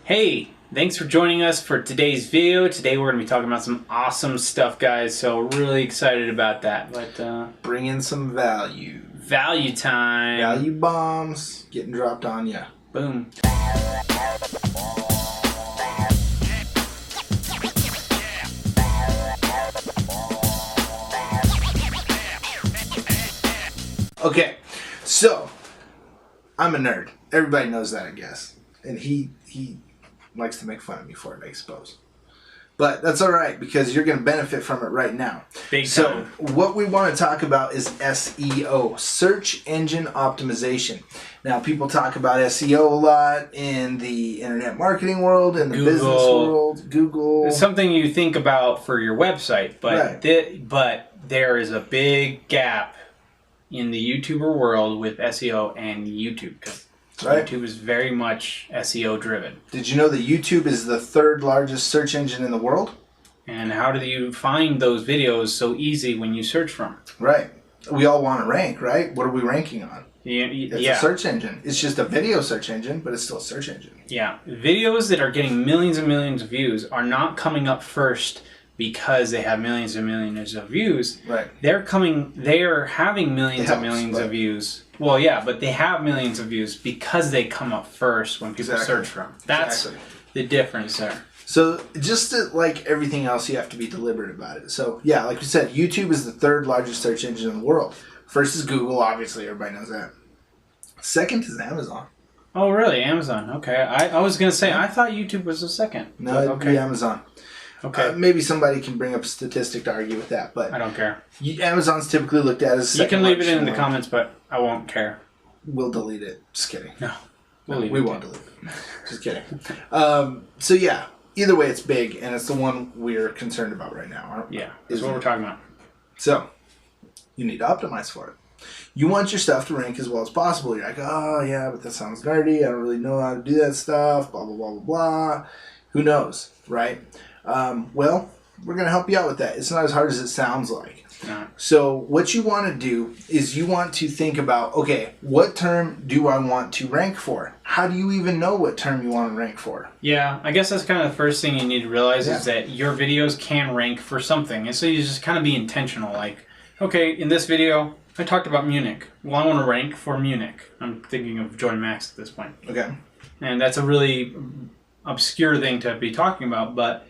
Hey, thanks for joining us for today's video. Today we're going to be talking about some awesome stuff, guys. So really excited about that. But bring in some value. Value time. Value bombs getting dropped on you. Boom. Okay, so I'm a nerd. Everybody knows that, I guess. And he likes to make fun of me for it, I suppose. But that's all right, because you're going to benefit from it right now. Big time. So what we want to talk about is SEO, search engine optimization. Now, people talk about SEO a lot in the internet marketing world, in the business world, Google. It's something you think about for your website, but right. But there is a big gap in the YouTuber world with SEO and YouTube, because YouTube is very much SEO driven. Did you know that YouTube is the third largest search engine in the world? And how do you find those videos so easy when you search for them? Right. We all want to rank, right? What are we ranking on? It's a search engine. It's just a video search engine, but it's still a search engine. Yeah. Videos that are getting millions and millions of views are not coming up first because they have millions and millions of views. Right. They're having millions and millions of views. Well, yeah, but they have millions of views because they come up first when people search for them. That's the difference there. So just like everything else, you have to be deliberate about it. So yeah, like we said, YouTube is the third largest search engine in the world. First is Google, obviously, everybody knows that. Second is Amazon. Oh, really? Amazon. Okay. I was going to say, I thought YouTube was the second. No, it'd be Amazon. Okay. Maybe somebody can bring up a statistic to argue with that, but I don't care. Amazon's typically looked at as second. You can leave it in the comments, but I won't care. We'll delete it. Just kidding. No. We won't delete it. Just kidding. So yeah, either way, it's big, and it's the one we're concerned about right now. Yeah, that's what we're talking about. So you need to optimize for it. You want your stuff to rank as well as possible. You're like, oh yeah, but that sounds nerdy. I don't really know how to do that stuff. Blah blah blah blah blah. Who knows, right? Well, we're going to help you out with that. It's not as hard as it sounds like. No. So what you want to do is you want to think about, okay, what term do I want to rank for? How do you even know what term you want to rank for? Yeah, I guess that's kind of the first thing you need to realize is that your videos can rank for something. And so you just kind of be intentional. Like, okay, in this video, I talked about Munich. Well, I want to rank for Munich. I'm thinking of Join Max at this point. Okay. And that's a really obscure thing to be talking about, but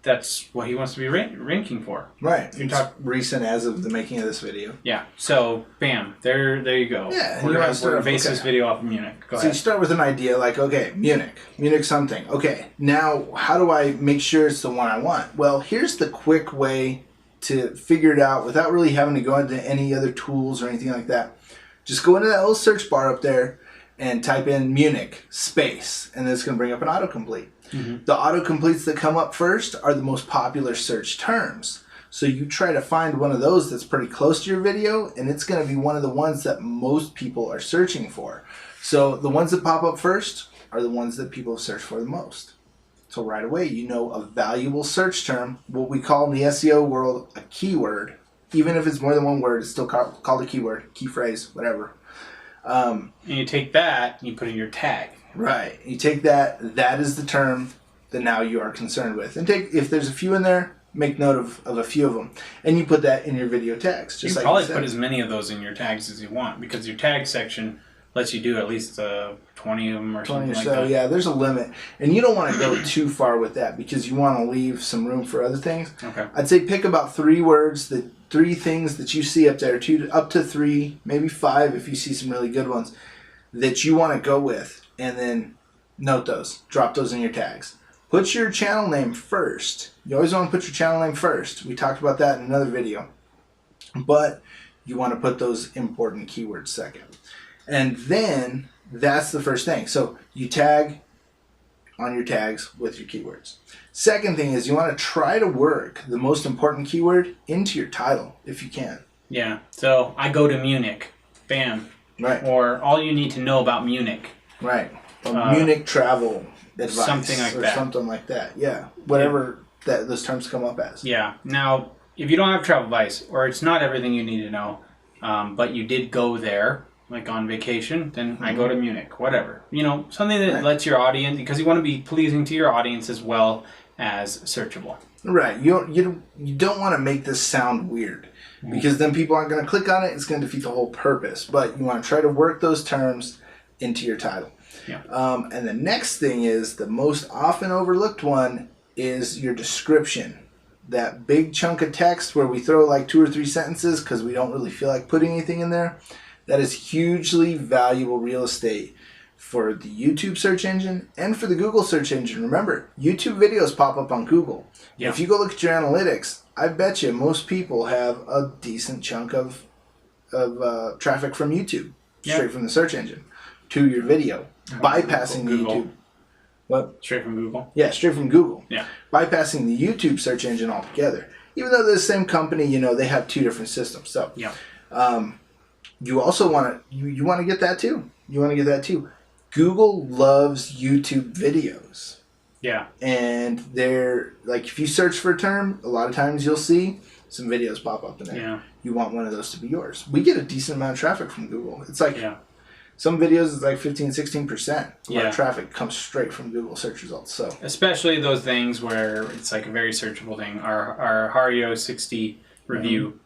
that's what he wants to be ranking for. Right. You talk recent as of the making of this video. Yeah. So, bam. There you go. Yeah. We're going to base this video off of Munich. Go ahead. So you start with an idea like, okay, Munich something. Okay, now how do I make sure it's the one I want? Well, here's the quick way to figure it out without really having to go into any other tools or anything like that. Just go into that little search bar up there and type in Munich space, and then it's going to bring up an autocomplete. Mm-hmm. The autocompletes that come up first are the most popular search terms. So you try to find one of those that's pretty close to your video, and it's going to be one of the ones that most people are searching for. So the ones that pop up first are the ones that people search for the most. So right away, you know a valuable search term, what we call in the SEO world a keyword. Even if it's more than one word, it's still called a keyword, key phrase, whatever. And you take that and you put in your tag. Right. You take that is the term that now you are concerned with. And if there's a few in there, make note of a few of them. And you put that in your video tags. You can probably put as many of those in your tags as you want, because your tag section lets you do at least 20 of them or something like that. Yeah, there's a limit. And you don't want to go too far with that, because you want to leave some room for other things. Okay. I'd say pick about 3 words, three things that you see up there, up to 3, maybe 5 if you see some really good ones, that you want to go with. And then note those. Drop those in your tags. Put your channel name first. You always want to put your channel name first. We talked about that in another video. But you want to put those important keywords second. And then that's the first thing. So you tag on your tags with your keywords. Second thing is you want to try to work the most important keyword into your title if you can. Yeah. So I go to Munich. Bam. Right. Or all you need to know about Munich. Right. Munich travel advice. Something like that. Something like that. Yeah. Whatever those terms come up as. Yeah. Now, if you don't have travel advice, or it's not everything you need to know, but you did go there, like on vacation, then I go to Munich, whatever. You know, something that lets your audience, because you want to be pleasing to your audience as well as searchable. Right. You don't want to make this sound weird, because then people aren't going to click on it. It's going to defeat the whole purpose. But you want to try to work those terms into your title. Yeah. And the next thing is, the most often overlooked one is your description. That big chunk of text where we throw like 2 or 3 sentences because we don't really feel like putting anything in there. That is hugely valuable real estate for the YouTube search engine and for the Google search engine. Remember, YouTube videos pop up on Google. Yeah. If you go look at your analytics, I bet you most people have a decent chunk of traffic from YouTube, straight from the search engine to your video, bypassing Google. YouTube. What? Straight from Google? Yeah, straight from Google. Yeah. Bypassing the YouTube search engine altogether. Even though they're the same company, you know, they have 2 different systems. So, yeah. You also want to you want to get that too. You want to get that too. Google loves YouTube videos. Yeah. And they're like, if you search for a term, a lot of times you'll see some videos pop up in there. Yeah. You want one of those to be yours. We get a decent amount of traffic from Google. It's like some videos is like 15-16% of our traffic comes straight from Google search results. So especially those things where it's like a very searchable thing. Our Hario 60 review,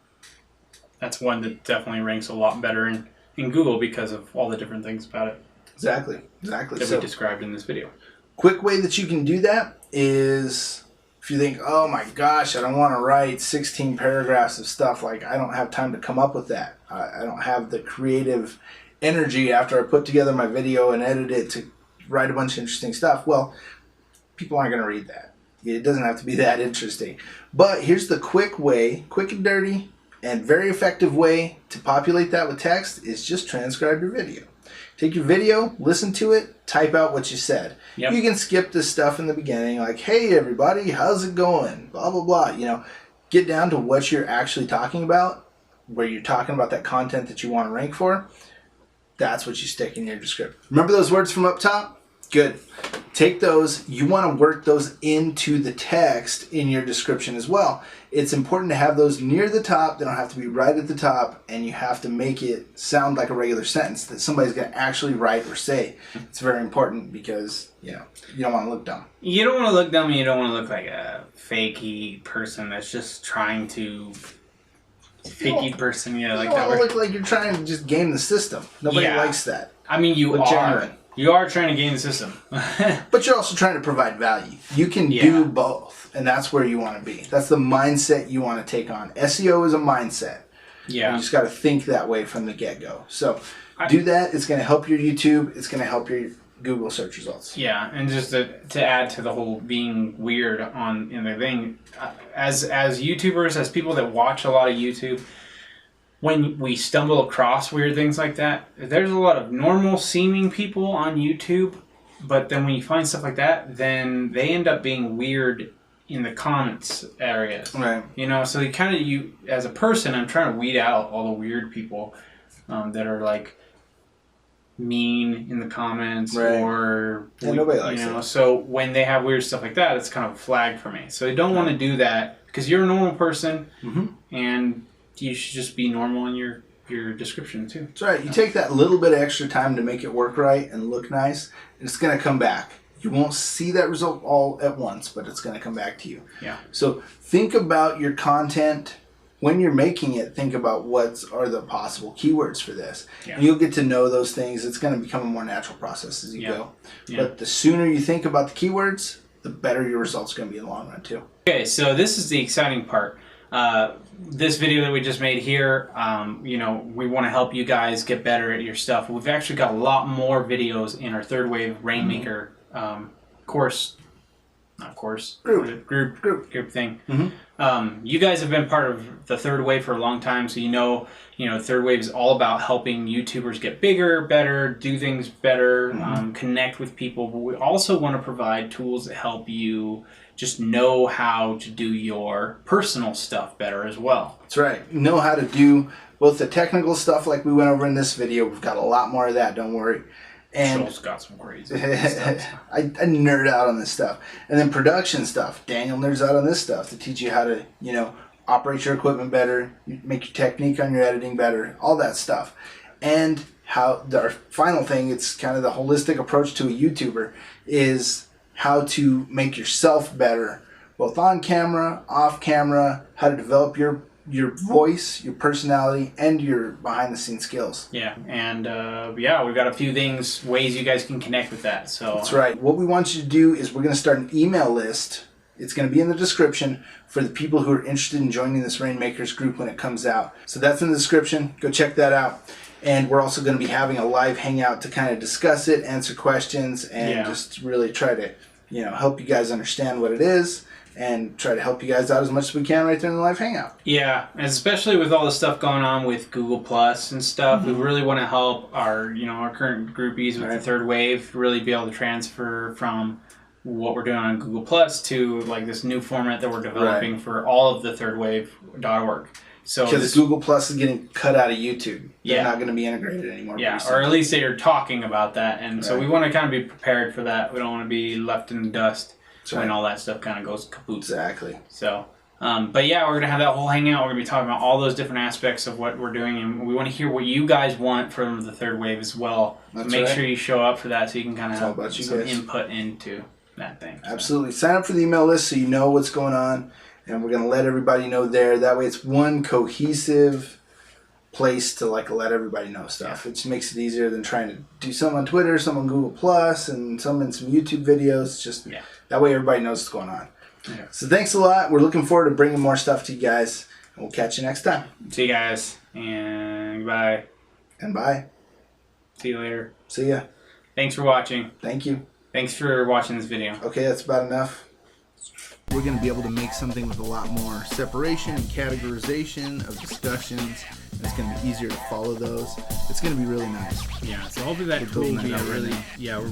that's one that definitely ranks a lot better in Google because of all the different things about it. Exactly. That we described in this video. Quick way that you can do that is, if you think, oh my gosh, I don't want to write 16 paragraphs of stuff, like I don't have time to come up with that. I don't have the creative energy after I put together my video and edit it to write a bunch of interesting stuff. Well, people aren't going to read that. It doesn't have to be that interesting. But here's the quick way, quick and dirty, and very effective way to populate that with text is just transcribe your video. Take your video, listen to it, type out what you said. Yep. You can skip this stuff in the beginning, like, hey everybody, how's it going? Blah, blah, blah. You know, get down to what you're actually talking about, where you're talking about that content that you want to rank for. That's what you stick in your description. Remember those words from up top? Good. Take those. You want to work those into the text in your description as well. It's important to have those near the top. They don't have to be right at the top, and you have to make it sound like a regular sentence that somebody's going to actually write or say. It's very important because, you know, you don't want to look dumb. You don't want to look dumb, and you don't want to look like a fakey person that's just trying to... Fakey person, yeah, like that. You don't look like you're trying to just game the system. Nobody likes that. I mean, you Look are. genuine. You are trying to game the system. But you're also trying to provide value. You can do both, and that's where you want to be. That's the mindset you want to take on. SEO is a mindset. Yeah. And you just got to think that way from the get-go. So do that. It's going to help your YouTube. It's going to help your Google search results. Yeah, and just to add to the whole being weird in the thing, as YouTubers, as people that watch a lot of YouTube, when we stumble across weird things like that, there's a lot of normal seeming people on YouTube, but then when you find stuff like that, then they end up being weird in the comments areas. Right. You know, so you as a person, I'm trying to weed out all the weird people that are like mean in the comments, or nobody likes it. So when they have weird stuff like that, it's kind of a flag for me. So I don't want to do that because you're a normal person, and you should just be normal in your description too. That's right. You take that little bit of extra time to make it work right and look nice, and it's going to come back. You won't see that result all at once, but it's going to come back to you. Yeah. So think about your content. When you're making it, think about what are the possible keywords for this. Yeah. And you'll get to know those things. It's going to become a more natural process as you go. Yeah. But the sooner you think about the keywords, the better your results are going to be in the long run too. Okay, so this is the exciting part. This video that we just made here, you know, we want to help you guys get better at your stuff. We've actually got a lot more videos in our Third Wave Rainmaker course. Not course. Group thing. You guys have been part of the Third Wave for a long time, so you know Third Wave is all about helping YouTubers get bigger, better, do things better, connect with people. But we also want to provide tools that help you just know how to do your personal stuff better as well. That's right. Know how to do both the technical stuff like we went over in this video. We've got a lot more of that, don't worry. And Joel's got some crazy stuff. I nerd out on this stuff. And then production stuff. Daniel nerds out on this stuff to teach you how to, you know, operate your equipment better, make your technique on your editing better, all that stuff. And our final thing, it's kind of the holistic approach to a YouTuber, is how to make yourself better, both on camera, off camera, how to develop your voice, your personality, and your behind-the-scenes skills. Yeah, and we've got a few ways you guys can connect with that. So that's right. What we want you to do is we're going to start an email list. It's going to be in the description for the people who are interested in joining this Rainmakers group when it comes out. So that's in the description. Go check that out. And we're also going to be having a live hangout to kind of discuss it, answer questions, and just really try to, help you guys understand what it is and try to help you guys out as much as we can right there in the live hangout. Yeah, especially with all the stuff going on with Google Plus and stuff, we really want to help our current groupies with the third wave really be able to transfer from what we're doing on Google Plus to like this new format that we're developing for all of the thirdwave.org. So because Google Plus is getting cut out of YouTube. They're not going to be integrated anymore. Yeah, or at least they are talking about that. And so we want to kind of be prepared for that. We don't want to be left in the dust when all that stuff kind of goes kaput. Exactly. So, but yeah, we're going to have that whole hangout. We're going to be talking about all those different aspects of what we're doing. And we want to hear what you guys want from the third wave as well. So make sure you show up for that so you can kind of have some input into that thing. Absolutely. Sign up for the email list so you know what's going on. And we're going to let everybody know there. That way it's one cohesive place to let everybody know stuff. It just makes it easier than trying to do some on Twitter, some on Google Plus, and some in some YouTube videos. Just that way everybody knows what's going on. Yeah. So thanks a lot. We're looking forward to bringing more stuff to you guys. And we'll catch you next time. See you guys. And goodbye. And bye. See you later. See ya. Thanks for watching. Thank you. Thanks for watching this video. Okay, that's about enough. We're going to be able to make something with a lot more separation and categorization of discussions. It's going to be easier to follow those. It's going to be really nice. Yeah, so hopefully that tool will be a really, we're